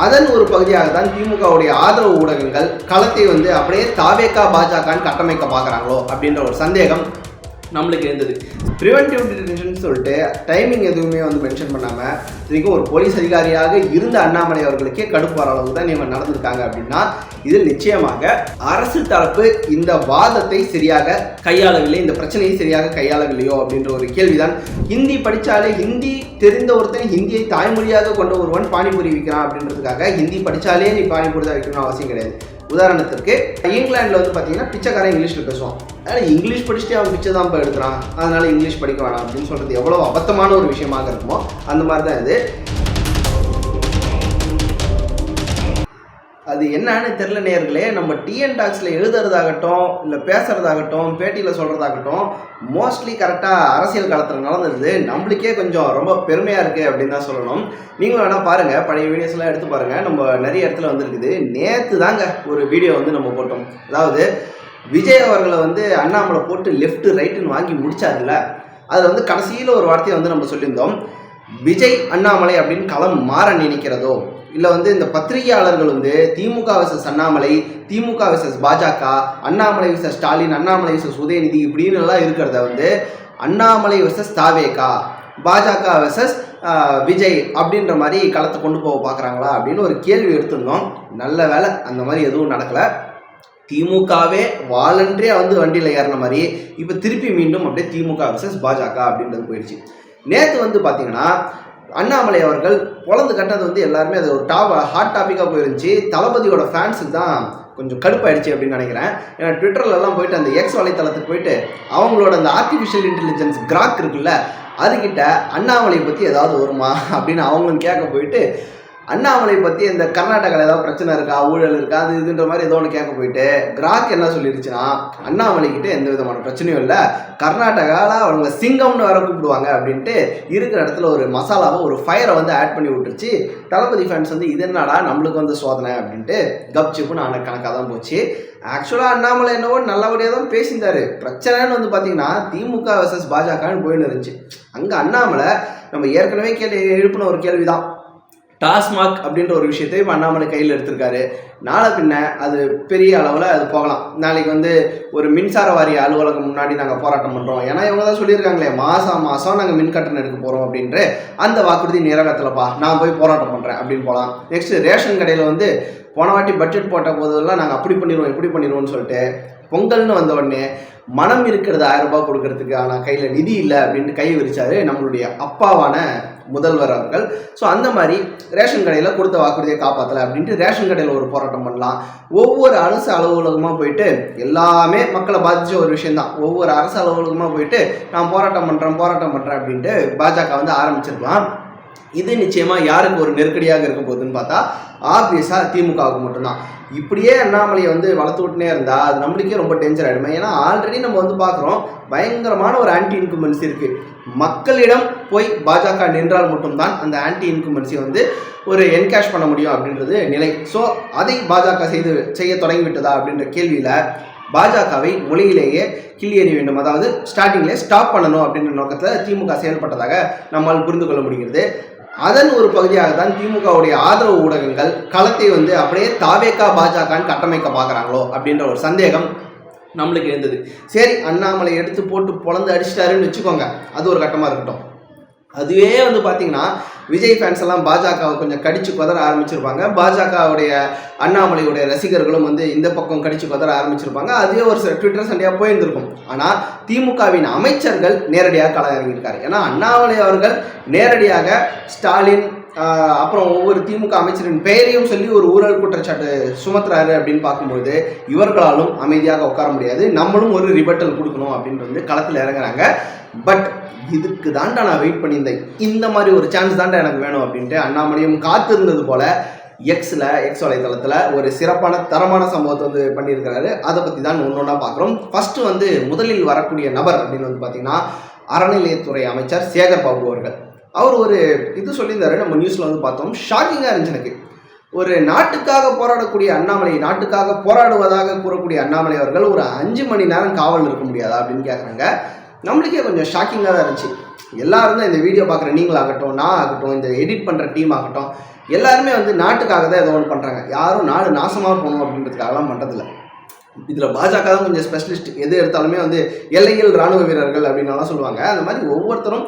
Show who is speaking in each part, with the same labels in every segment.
Speaker 1: அதன் ஒரு பகுதியாக தான் திமுகவுடைய ஆதரவு ஊடகங்கள் களத்தை அப்படியே தாவேகா பாஜகன்னு கட்டமைக்க பார்க்குறாங்களோ அப்படின்ற ஒரு சந்தேகம் நம்மளுக்கு இருந்தது. ப்ரிவென்டிவ் டிடென்ஷன் சொல்லிட்டு டைமிங் எதுவுமே மென்ஷன் பண்ணாமல் இதுக்கும் ஒரு போலீஸ் அதிகாரியாக இருந்த அண்ணாமலை அவர்களுக்கே கடுப்பு வர அளவுக்கு தான் இவங்க நடந்திருக்காங்க அப்படின்னா இதில் நிச்சயமாக அரசு தரப்பு இந்த வாதத்தை சரியாக கையாளவில்லை, இந்த பிரச்சனையை சரியாக கையாளவில்லையோ அப்படின்ற ஒரு கேள்விதான். ஹிந்தி படித்தாலே, ஹிந்தி தெரிந்த ஒருத்தன் ஹிந்தியை தாய்மொழியாக கொண்ட ஒருவன் பானிபூரி விற்கிறான் அப்படின்றதுக்காக ஹிந்தி படித்தாலே நீ பானிபூரி தான் விற்கணும்னு அவசியம் கிடையாது. உதாரணத்திற்கு இங்கிலாண்டில் பார்த்தீங்கன்னா பிச்சைக்காரன் இங்கிலீஷில் பேசுவான். அதனால் இங்கிலீஷ் படிச்சுட்டே அவன் பிச்சை தான் போய் எடுக்கிறான், அதனால இங்கிலீஷ் படிக்க வேணாம் அப்படின்னு சொல்கிறது எவ்வளோ அபத்தமான ஒரு விஷயமாக இருக்குமோ அந்த மாதிரி தான் இது. அது என்னன்னு தெரில நேயர்களே. நம்ம டிஎன் டாக்ஸில் எழுதுறதாகட்டும், இல்லை பேசுகிறதாகட்டும், பேட்டியில் சொல்கிறதாகட்டும் மோஸ்ட்லி கரெக்டாக அரசியல் காலத்தில் நடந்தது. நம்மளுக்கே கொஞ்சம் ரொம்ப பெருமையாக இருக்குது அப்படின்னு தான் சொல்லணும். நீங்களும் வேணால் பாருங்கள், பழைய வீடியோஸ்லாம் எடுத்து பாருங்கள். நம்ம நிறைய இடத்துல வந்துருக்குது. நேற்று தாங்க ஒரு வீடியோ நம்ம போட்டோம். அதாவது விஜய் அவர்களை அண்ணாமலை போட்டு லெஃப்ட் ரைட்டுன்னு வாங்கி முடிச்சாருல்ல, அதில் கடைசியில் ஒரு வார்த்தையை நம்ம சொல்லியிருந்தோம். விஜய் அண்ணாமலை அப்படின்னு களம் மாற நினைக்கிறதோ, இல்லை இந்த பத்திரிகையாளர்கள் திமுக விசஸ் அண்ணாமலை, திமுக விசஸ் பாஜக, அண்ணாமலை விசஸ் ஸ்டாலின், அண்ணாமலை விசஸ் உதயநிதி இப்படின்னு எல்லாம் இருக்கிறத அண்ணாமலை விசஸ் தாவேகா, பாஜக விசஸ் விஜய் அப்படின்ற மாதிரி களத்தை கொண்டு போக பார்க்குறாங்களா அப்படின்னு ஒரு கேள்வி எடுத்திருந்தோம். நல்ல வேலை அந்த மாதிரி எதுவும் நடக்கலை. திமுகவே வாலண்டரியா வண்டியில் ஏறின மாதிரி இப்போ திருப்பி மீண்டும் அப்படியே திமுக விசஸ் பாஜக அப்படின்றது போயிடுச்சு. நேற்று பார்த்தீங்கன்னா அண்ணாமலை அவர்கள் பொழந்து கட்டது எல்லாருமே அது ஒரு ஹாட் டாப்பிக்காக போயிருந்துச்சு. தளபதியோட ஃபேன்ஸுக்கு தான் கொஞ்சம் கடுப்பாயிடுச்சு அப்படின்னு நினைக்கிறேன். ஏன்னா ட்விட்டர்லலாம் போயிட்டு அந்த எக்ஸ் வலைத்தளத்துக்கு போயிட்டு அவங்களோட அந்த ஆர்டிஃபிஷியல் இன்டெலிஜென்ஸ் கிராக் இருக்குல்ல, அதுக்கிட்ட அண்ணாமலை பற்றி ஏதாவது வருமா அப்படின்னு அவங்களும் கேட்க போயிட்டு அண்ணாமலை பற்றி இந்த கர்நாடகாவில் ஏதாவது பிரச்சனை இருக்கா, ஊழல் இருக்கா, அது இதுன்ற மாதிரி ஏதோ ஒன்று கேட்க போயிட்டு கிராக் என்ன சொல்லிடுச்சுன்னா, அண்ணாமலைக்கிட்ட எந்த விதமான பிரச்சனையும் இல்லை, கர்நாடகாவில் அவங்க சிங்கம்னு வேற கூப்பிடுவாங்க அப்படின்ட்டு இருக்கிற இடத்துல ஒரு மசாலாவை ஒரு ஃபயரை ஆட் பண்ணி விட்டுருச்சு. தளபதி ஃபேன்ஸ் இது என்னடா நம்மளுக்கு சோதனை அப்படின்ட்டு கப்சிப்புன்னு ஆன கணக்காக தான் போச்சு. ஆக்சுவலாக அண்ணாமலை என்னவோ நல்லபடியாக தான் பேசியிருந்தாரு. பிரச்சனைன்னு பார்த்தீங்கன்னா திமுக வர்சஸ் பாஜகன்னு போயின்னு இருந்துச்சு. அங்கே அண்ணாமலை நம்ம ஏற்கனவே எழுப்பின ஒரு கேள்வி தான். டாஸ்மாக் அப்படின்ற ஒரு விஷயத்தை இப்போ அண்ணாமலை கையில் எடுத்திருக்காரு. நாளை பின்ன அது பெரிய அளவில் அது போகலாம். நாளைக்கு ஒரு மின்சார வாரிய அலுவலகம் முன்னாடி நாங்கள் போராட்டம் பண்ணுறோம், ஏன்னா இவங்க தான் சொல்லியிருக்காங்களே மாதம் நாங்கள் மின் கட்டணம் எடுக்க போகிறோம் அப்படின்ற அந்த வாக்குறுதி நிறைவேற்றலப்பா, நான் போய் போராட்டம் பண்ணுறேன் அப்படின்னு போகலாம். நெக்ஸ்ட்டு ரேஷன் கடையில் போன வாட்டி பட்ஜெட் போட்ட போதெல்லாம் நாங்கள் அப்படி பண்ணிடுவோம் இப்படி பண்ணிடுவோம்னு சொல்லிட்டு பொங்கல்னு வந்த உடனே மனம் இருக்கிறது 1000 ரூபாய் கொடுக்கறதுக்கு, ஆனால் கையில் நிதி இல்லை அப்படின்ட்டு கை விரிச்சாரு நம்மளுடைய அப்பாவான முதல்வர் அவர்கள். ஸோ அந்த மாதிரி ரேஷன் கடையில் கொடுத்த வாக்குறுதியை காப்பாற்றலை அப்படின்ட்டு ரேஷன் கடையில் ஒரு போராட்டம் பண்ணலாம். ஒவ்வொரு அரசு அலுவலகமாக போயிட்டு எல்லாமே மக்களை பாதித்த ஒரு விஷயந்தான். ஒவ்வொரு அரசு அலுவலகமாக போயிட்டு நான் போராட்டம் பண்ணுறேன் அப்படின்ட்டு பாஜக ஆரம்பிச்சிருக்கலாம். இது நிச்சயமாக யாருக்கு ஒரு நெருக்கடியாக இருக்க போகுதுன்னு பார்த்தா ஆப்வியஸாக திமுகவுக்கு மட்டும்தான். இப்படியே அண்ணாமலையை வளர்த்து விட்டுனே இருந்தால் அது நம்மளுக்கே ரொம்ப டேஞ்சர் ஆகிடுமே. ஏன்னா ஆல்ரெடி நம்ம பார்க்குறோம் பயங்கரமான ஒரு ஆன்டி இன்குமென்சி இருக்குது. மக்களிடம் போய் பாஜக நின்றால் மட்டும்தான் அந்த ஆன்டி இன்குமென்சியை ஒரு என்கேஷ் பண்ண முடியும் அப்படின்றது நிலை. ஸோ அதை பாஜக செய்ய தொடங்கிவிட்டதா அப்படின்ற கேள்வியில் பாஜகவை மொழியிலேயே கிள்ளியெறிய வேண்டும், அதாவது ஸ்டார்டிங்லேயே ஸ்டாப் பண்ணணும் அப்படின்ற நோக்கத்தில் திமுக செயல்பட்டதாக நம்மால் புரிந்து கொள்ள முடிகிறது. அதன் ஒரு பகுதியாக தான் திமுகவுடைய ஆதரவு ஊடகங்கள் களத்தை அப்படியே தாவேகா பாஜகன்னு கட்டமைக்க பார்க்குறாங்களோ அப்படின்ற ஒரு சந்தேகம் நம்மளுக்கு இருந்தது. சரி, அண்ணாமலை எடுத்து போட்டு பொழந்து அடிச்சிட்டாருன்னு வச்சுக்கோங்க, அது ஒரு கட்டமாக இருக்கட்டும். அதுவே பார்த்தீங்கன்னா விஜய் ஃபேன்ஸ் எல்லாம் பாஜகவை கொஞ்சம் கடிச்சு கொதற ஆரம்பிச்சிருப்பாங்க. பாஜகவுடைய அண்ணாமலையுடைய ரசிகர்களும் இந்த பக்கம் கடிச்சு கொதற ஆரம்பிச்சிருப்பாங்க. அதுவே ஒரு ட்விட்டர் சண்டையாக போயிருந்திருக்கும். ஆனால் திமுகவின் அமைச்சர்கள் நேரடியாக களம் இறங்கியிருக்காரு. ஏன்னா அண்ணாமலை அவர்கள் நேரடியாக ஸ்டாலின் அப்புறம் ஒவ்வொரு திமுக அமைச்சரின் பெயரையும் சொல்லி ஒரு ஊழல் குற்றச்சாட்டு சுமத்துறாரு அப்படின்னு பார்க்கும்போது இவர்களாலும் அமைதியாக உட்கார முடியாது. நம்மளும் ஒரு ரிபட்டல் கொடுக்கணும் அப்படின்றது களத்தில் இறங்குறாங்க. பட் இதுக்கு தாண்டா நான் வெயிட் பண்ணியிருந்தேன், இந்த மாதிரி ஒரு சான்ஸ் தாண்டா எனக்கு வேணும் அப்படின்ட்டு அண்ணாமலையும் காத்திருந்தது போல எக்ஸ் வலைத்தளத்தில் ஒரு சிறப்பான தரமான சம்பவத்தை பண்ணியிருக்கிறாரு. அதை பற்றி தான் ஒன்றா பார்க்குறோம். ஃபஸ்ட்டு முதலில் வரக்கூடிய நபர் அப்படின்னு பார்த்தீங்கன்னா அறநிலையத்துறை அமைச்சர் சேகர் பாபு அவர்கள். அவர் ஒரு இது சொல்லியிருந்தாரு, நம்ம நியூஸில் பார்த்தோம். ஷாக்கிங்காக இருந்துச்சு எனக்கு. ஒரு நாட்டுக்காக போராடக்கூடிய அண்ணாமலை, நாட்டுக்காக போராடுவதாக கூறக்கூடிய அண்ணாமலை அவர்கள் ஒரு 5 மணி நேரம் காவல் இருக்க முடியாதா அப்படின்னு கேட்குறாங்க. நம்மளுக்கே கொஞ்சம் ஷாக்கிங்காக தான் இருந்துச்சு. எல்லாரும் தான் இந்த வீடியோ பார்க்குற நீங்களாகட்டும், நான் ஆகட்டும், இந்த எடிட் பண்ணுற டீம் ஆகட்டும், எல்லாருமே வந்து நாட்டுக்காக தான் ஏதோ ஒன்று பண்ணுறாங்க. யாரும் நாடு நாசமாக போகணும் அப்படின்றதுக்காகலாம் பண்ணுறதில்ல. இதில் பாஜக தான் கொஞ்சம் ஸ்பெஷலிஸ்ட். எது எடுத்தாலுமே வந்து எல்லையில் இராணுவ வீரர்கள் அப்படின்னாலாம் சொல்லுவாங்க. அந்த மாதிரி ஒவ்வொருத்தரும்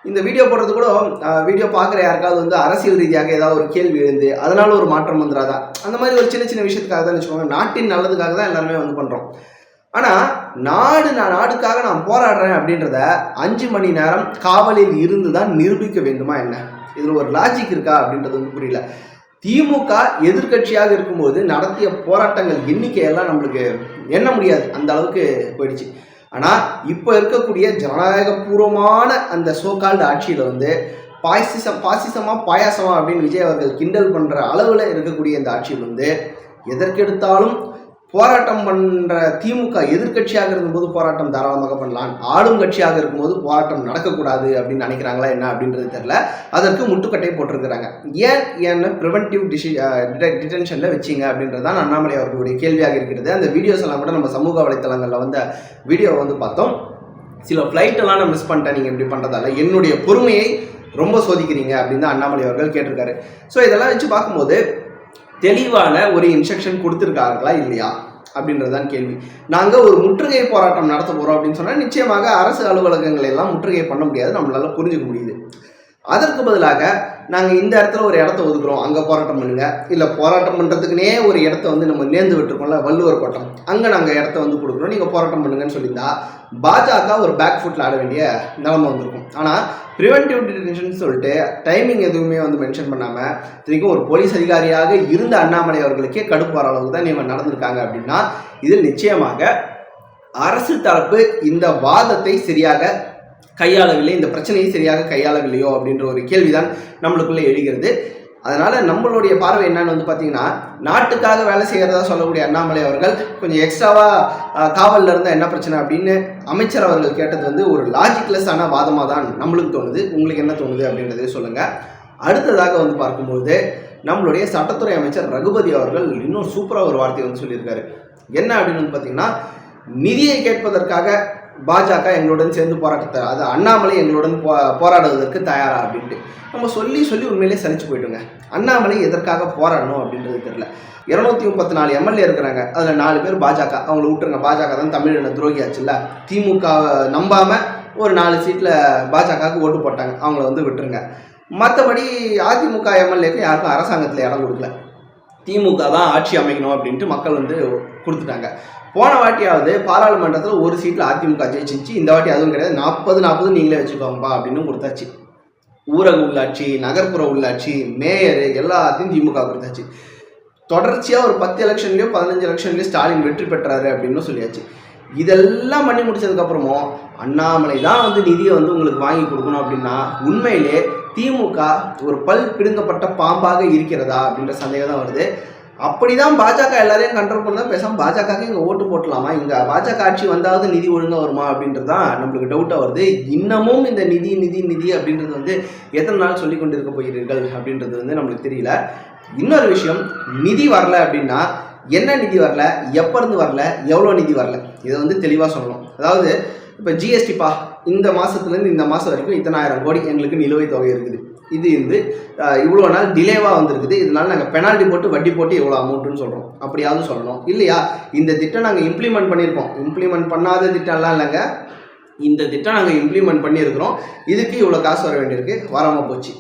Speaker 1: இந்த வீடியோ போடுறது கூட வீடியோ பார்க்குற யாருக்காவது வந்து அரசியல் ரீதியாக ஏதாவது ஒரு கேள்வி எழுந்து அதனால ஒரு மாற்றம் வந்துடாதா, அந்த மாதிரி ஒரு சின்ன சின்ன விஷயத்துக்காக தான் வச்சுக்கோங்க. நாட்டின் நல்லதுக்காக தான் எல்லாருமே வந்து பண்ணுறோம். ஆனால் நாடுக்காக நான் போராடுறேன் அப்படின்றத 5 மணி நேரம் காவலில் இருந்து தான் நிரூபிக்க வேண்டுமா என்ன? இதில் ஒரு லாஜிக் இருக்கா அப்படின்றது வந்து புரியல. திமுக எதிர்கட்சியாக இருக்கும்போது நடத்திய போராட்டங்கள் எண்ணிக்கையெல்லாம் நம்மளுக்கு எண்ண முடியாது, அந்த அளவுக்கு போயிடுச்சு. ஆனால் இப்போ இருக்கக்கூடிய ஜனநாயகபூர்வமான அந்த சோகால்டு ஆட்சியில் வந்து பாசிசமா பாயாசமா அப்படின்னு விஜய் அவர்கள் கிண்டல் பண்ணுற அளவில் இருக்கக்கூடிய இந்த ஆட்சியில் வந்து எதற்கெடுத்தாலும் போராட்டம் பண்ணுற திமுக எதிர்கட்சியாக இருக்கும்போது போராட்டம் தாராளமாக பண்ணலாம், ஆளும் கட்சியாக இருக்கும்போது போராட்டம் நடக்கக்கூடாது அப்படின்னு நினைக்கிறாங்களா என்ன அப்படின்றது தெரியல. அதற்கு முட்டுக்கட்டை போட்டிருக்கிறாங்க. ஏன்னு ப்ரிவென்டிவ் டிடென்ஷனில் வச்சிங்க அப்படின்றது தான் அண்ணாமலை அவர்களுடைய கேள்வியாக இருக்கிறது. அந்த வீடியோஸ் எல்லாம் கூட நம்ம சமூக வலைத்தளங்களில் வந்து வீடியோ வந்து பார்த்தோம். சில ஃப்ளைட்டெல்லாம் நான் மிஸ் பண்ணிட்டேன், நீங்கள் இப்படி பண்ணுறதால என்னுடைய பொறுமையை ரொம்ப சோதிக்கிறீங்க அப்படின்னு தான் அண்ணாமலை அவர்கள் கேட்டிருக்காரு. ஸோ இதெல்லாம் வச்சு பார்க்கும்போது தெளிவான ஒரு இன்ஸ்ட்ரக்ஷன் கொடுத்துருக்காங்களா இல்லையா அப்படின்றதான் கேள்வி. நாங்கள் ஒரு முற்றுகை போராட்டம் நடத்த போகிறோம் அப்படின்னு சொன்னால் நிச்சயமாக அரசு அலுவலகங்களை எல்லாம் முற்றுகை பண்ண முடியாது, நம்மளால புரிஞ்சுக்க முடியுது. அதற்கு பதிலாக நாங்கள் இந்த இடத்துல ஒரு இடத்த ஒதுக்குறோம், அங்கே போராட்டம் பண்ணுங்க, இல்லை போராட்டம் பண்ணுறதுக்குனே ஒரு இடத்த வந்து நம்ம நேர்ந்து விட்டுருக்கோம்ல வள்ளுவர் கோட்டம், அங்கே நாங்கள் இடத்த வந்து கொடுக்குறோம், நீங்கள் போராட்டம் பண்ணுங்கன்னு சொல்லியிருந்தா பாஜக ஒரு பேக் ஃபுட்டில் ஆட வேண்டிய நிலைமை வந்திருக்கும். ஆனால் ப்ரிவென்டிவ் டிடென்ஷன் சொல்லிட்டு டைமிங் எதுவுமே வந்து மென்ஷன் பண்ணாமல் இன்றைக்கும் ஒரு போலீஸ் அதிகாரியாக இருந்த அண்ணாமலை அவர்களுக்கே கடுப்பு வர அளவுக்கு தான் இவங்க நடந்திருக்காங்க அப்படின்னா இதில் நிச்சயமாக அரசு தரப்பு இந்த வாதத்தை சரியாக கையாளவில்லை, இந்த பிரச்சனையை சரியாக கையாளவில்லையோ அப்படின்ற ஒரு கேள்விதான் நம்மளுக்குள்ளே எழுகிறது. அதனால் நம்மளுடைய பார்வை என்னன்னு வந்து பார்த்தீங்கன்னா, நாட்டுக்காக வேலை செய்கிறதா சொல்லக்கூடிய அண்ணாமலை அவர்கள் கொஞ்சம் எக்ஸ்ட்ராவாக காவலில் இருந்தால் என்ன பிரச்சனை அப்படின்னு அமைச்சர் அவர்கள் கேட்டது வந்து ஒரு லாஜிக்லெஸ்ஸான வாதமாக தான் நம்மளுக்கு தோணுது. உங்களுக்கு என்ன தோணுது அப்படின்றதே சொல்லுங்கள். அடுத்ததாக வந்து பார்க்கும்போது நம்மளுடைய சட்டத்துறை அமைச்சர் ரகுபதி அவர்கள் இன்னும் சூப்பராக ஒரு வார்த்தையை வந்து சொல்லியிருக்காரு. என்ன அப்படின்னு வந்து பார்த்தீங்கன்னா, நிதியை கேட்பதற்காக பாஜக எங்களுடன் சேர்ந்து போராட்டத்தை, அது அண்ணாமலை எங்களுடன் போராடுவதற்கு தயாரா அப்படின்ட்டு நம்ம சொல்லி உண்மையிலே சலிச்சு போயிட்டோங்க. அண்ணாமலை எதற்காக போராடணும் அப்படின்றது தெரியல. 234 எம்எல்ஏ இருக்கிறாங்க, அதில் 4 பேர் பாஜக, அவங்கள விட்டுருங்க. பாஜக தான் தமிழின துரோகி ஆச்சுல்ல. திமுக நம்பாமல் ஒரு 4 சீட்டில் பாஜகவுக்கு ஓட்டு போட்டாங்க, அவங்கள வந்து விட்டுருங்க. மற்றபடி அதிமுக எம்எல்ஏக்கு யாருக்கும் அரசாங்கத்தில் இடம் கொடுக்கல. திமுக தான் ஆட்சி அமைக்கணும் அப்படின்ட்டு மக்கள் வந்து கொடுத்துட்டாங்க. போன வாட்டியாவது பாராளுமன்றத்தில் ஒரு சீட்டில் அதிமுக ஜெயிச்சிச்சு, இந்த வாட்டி அதுவும் கிடையாது. 40 நீங்களே வச்சுக்கோங்கப்பா அப்படின்னு கொடுத்தாச்சு. ஊரக உள்ளாட்சி, நகர்ப்புற உள்ளாட்சி, மேயரு எல்லாத்தையும் திமுக கொடுத்தாச்சு. தொடர்ச்சியாக ஒரு 10 எலெக்ஷன்லையோ 15 எலெக்ஷன்லையோ ஸ்டாலின் வெற்றி பெற்றாரு அப்படின்னு சொல்லியாச்சு. இதெல்லாம் பண்ணி முடிச்சதுக்கப்புறமும் அண்ணாமலை தான் வந்து நிதியை வந்து உங்களுக்கு வாங்கி கொடுக்கணும் அப்படின்னா உண்மையிலே திமுக ஒரு பல் பிடுங்கப்பட்ட பாம்பாக இருக்கிறதா அப்படின்ற சந்தேகம் தான் வருது. அப்படிதான் பாஜக எல்லாரையும் கண்ட்ரோல் பண்ணால் பேசாமல் பாஜகவுக்கு இங்கே ஓட்டு போட்டலாமா, இங்கே பாஜக ஆட்சி வந்தாவது நிதி ஒழுங்காக வருமா அப்படின்றது தான் நம்மளுக்கு டவுட்டாக வருது. இன்னமும் இந்த நிதி அப்படின்றது வந்து எத்தனை நாள் சொல்லி கொண்டு இருக்க போகிறீர்கள் அப்படின்றது வந்து நம்மளுக்கு தெரியல. இன்னொரு விஷயம், நிதி வரல அப்படின்னா என்ன நிதி வரல, எப்போ இருந்து வரல, எவ்வளோ நிதி வரல, இதை வந்து தெளிவாக சொல்லணும். அதாவது இப்போ ஜிஎஸ்டிப்பா இந்த மாதத்துலேருந்து இந்த மாதம் வரைக்கும் இத்தனை 1000 கோடி எங்களுக்கு நிலுவைத் தொகை இருக்குது, இது வந்து இவ்வளோ நாள் டிலேவாக வந்திருக்குது, இதனால நாங்கள் பெனால்ட்டி போட்டு வட்டி போட்டு இவ்வளோ அமௌண்ட்டுன்னு சொல்கிறோம். அப்படியாவது சொல்லணும். இல்லையா இந்த திட்டம் நாங்கள் இம்ப்ளிமெண்ட் பண்ணியிருக்கோம், இம்ப்ளிமெண்ட் பண்ணாத திட்டம்லாம் இல்லைங்க, இந்த திட்டம் நாங்கள் இம்ப்ளிமெண்ட் பண்ணியிருக்கிறோம், இதுக்கு இவ்வளோ காசு வர வேண்டியிருக்கு, வராமல் போச்சு,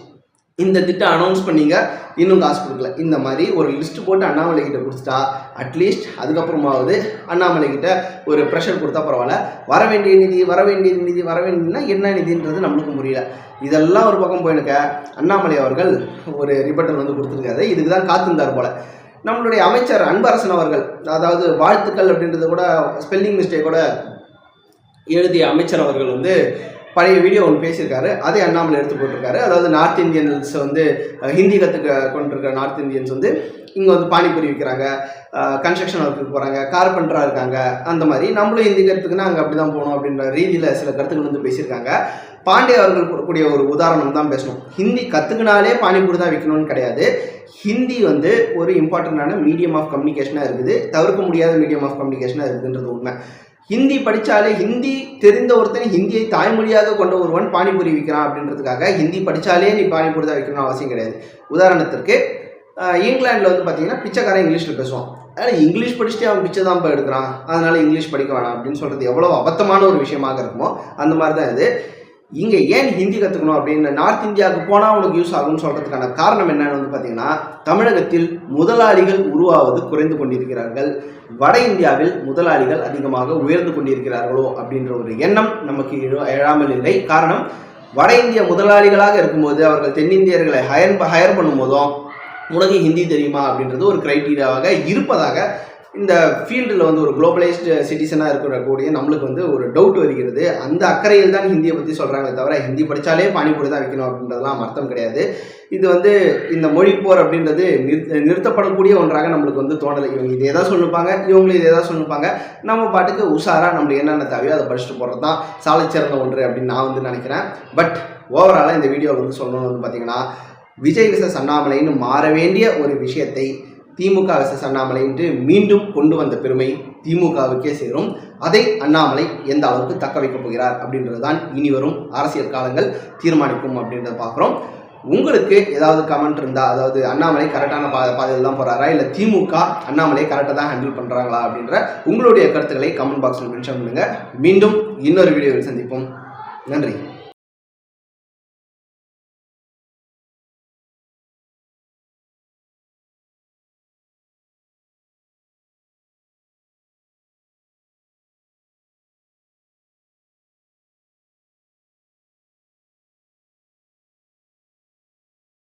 Speaker 1: இந்த திட்டம் அனௌன்ஸ் பண்ணிங்க இன்னும் காசு கொடுக்கல, இந்த மாதிரி ஒரு லிஸ்ட் போட்டு அண்ணாமலை கிட்ட கொடுத்துட்டா அட்லீஸ்ட் அதுக்கப்புறமாவது அண்ணாமலை கிட்ட ஒரு ப்ரெஷர் கொடுத்தா பரவாயில்ல. வர வேண்டிய நிதினா என்ன நிதின்றது நம்மளுக்கு முடியல. இதெல்லாம் ஒரு பக்கம் போயினுக்க அண்ணாமலை அவர்கள் ஒரு ரிப்போர்ட்டர் வந்து கொடுத்துருக்காரு, இதுக்கு தான் காத்திருந்தார் போல. நம்மளுடைய அமைச்சர் அன்பரசன் அவர்கள், அதாவது வாழ்த்துக்கள் அப்படின்றத கூட ஸ்பெல்லிங் மிஸ்டேக்கோட எழுதிய அமைச்சர் அவர்கள் வந்து பழைய வீடியோ ஒன்று பேசியிருக்காரு, அதே அண்ணாமலை எடுத்து போட்டிருக்காரு. அதாவது நார்த் இந்தியன்ஸ் வந்து ஹிந்தி கற்றுக்க கொண்டிருக்கிற நார்த் இந்தியன்ஸ் வந்து இங்கே வந்து பானிபூரி விற்கிறாங்க, கன்ஸ்ட்ரக்ஷன் ஒர்க்குக்கு போகிறாங்க, கார்பெண்டராக இருக்காங்க, அந்த மாதிரி நம்மளும் ஹிந்தி கற்றுக்குன்னா அங்கே அப்படி தான் போகணும் அப்படின்ற ரீதியில் சில கருத்துக்கள் வந்து பேசியிருக்காங்க. பாண்டே அவர்கள் கொடுக்கக்கூடிய ஒரு உதாரணம் தான் பேசணும். ஹிந்தி கற்றுக்கினாலே பானிபூரி தான் விற்கணும்னு கிடையாது. ஹிந்தி வந்து ஒரு இம்பார்ட்டண்ட்டான மீடியம் ஆஃப் கம்யூனிகேஷனாக இருக்குது, தவிர்க்க முடியாத மீடியம் ஆஃப் கம்யூனிகேஷனாக இருக்குதுன்றது உண்மை. ஹிந்தி படித்தாலே ஹிந்தி தெரிந்த ஒருத்தன் ஹிந்தியை தாய்மொழியாக கொண்ட ஒருவன் பானிபூரி விற்கிறான் அப்படின்றதுக்காக ஹிந்தி படித்தாலே நீ பானிபூரி தான் விற்கணும்னு அவசியம் கிடையாது. உதாரணத்திற்கு இங்கிலாண்டில் வந்து பார்த்தீங்கன்னா பிச்சைக்காரன் இங்கிலீஷில் பேசுவான். அதனால் இங்கிலீஷ் படிச்சுட்டே அவன் பிச்சை தான் இப்போ எடுக்கிறான், அதனால் இங்கிலீஷ் படிக்க வேணாம் அப்படின்னு சொல்கிறது எவ்வளோ அபத்தமான ஒரு விஷயமாக இருக்குமோ அந்த மாதிரி தான் இது. இங்கே ஏன் ஹிந்தி கற்றுக்கணும் அப்படின்னு நார்த் இந்தியாவுக்கு போனால் உனக்கு யூஸ் ஆகும்னு சொல்கிறதுக்கான காரணம் என்னன்னு வந்து பார்த்தீங்கன்னா, தமிழகத்தில் முதலாளிகள் உருவாவது குறைந்து கொண்டிருக்கிறார்கள், வட இந்தியாவில் முதலாளிகள் அதிகமாக உயர்ந்து கொண்டிருக்கிறார்களோ அப்படின்ற ஒரு எண்ணம் நமக்கு எழாமல் இல்லை. காரணம், வட இந்திய முதலாளிகளாக இருக்கும்போது அவர்கள் தென்னிந்தியர்களை ஹயர் பண்ணும்போதும் உனக்கு ஹிந்தி தெரியுமா அப்படின்றது ஒரு கிரைட்டீரியாவாக இருப்பதாக இந்த ஃபீல்டில் வந்து ஒரு குளோபலைஸ்டு சிட்டிசனாக இருக்கக்கூடிய நம்மளுக்கு வந்து ஒரு டவுட் வருகிறது. அந்த அக்கறையில் தான் ஹிந்தியை பற்றி சொல்கிறாங்களே தவிர ஹிந்தி படித்தாலே பானிபூரி தான் வைக்கணும் அப்படின்றதுலாம் அர்த்தம் கிடையாது. இது வந்து இந்த மொழி போர் அப்படின்றது நிறுத்தப்படக்கூடிய ஒன்றாக நம்மளுக்கு வந்து தோணலை. இவங்க இதே தான் சொல்லிப்பாங்க, இவங்களும் இதே தான் சொல்லிப்பாங்க. நம்ம பாட்டுக்கு உஷாராக நம்மளுக்கு என்னென்ன தேவையோ அதை படிச்சுட்டு போகிறது தான் சாலைச்சிறந்த ஒன்று அப்படின்னு நான் வந்து நினைக்கிறேன். பட் ஓவராலாக இந்த வீடியோவில் வந்து சொல்லணும்னு வந்து பார்த்திங்கன்னா, விஜய் விசஸ் அண்ணாமலைன்னு மாற வேண்டிய ஒரு விஷயத்தை திமுக விசஸ் அண்ணாமலைன்ட்டு மீண்டும் கொண்டு வந்த பெருமை திமுகவுக்கே சேரும். அதை அண்ணாமலை எந்த அளவுக்கு தக்க வைக்கப் போகிறார் அப்படின்றது தான் இனி வரும் அரசியல் காலங்கள் தீர்மானிக்கும் அப்படின்றத பார்க்குறோம். உங்களுக்கு ஏதாவது கமெண்ட் இருந்தால், அதாவது அண்ணாமலை கரெக்டான பாதையில் தான் போகிறாரா இல்லை திமுக அண்ணாமலை கரெக்டாக தான் ஹேண்டில் பண்ணுறாங்களா அப்படின்ற உங்களுடைய கருத்துக்களை கமெண்ட் பாக்ஸில் மென்ஷன் பண்ணுங்கள். மீண்டும் இன்னொரு வீடியோவில் சந்திப்போம். நன்றி.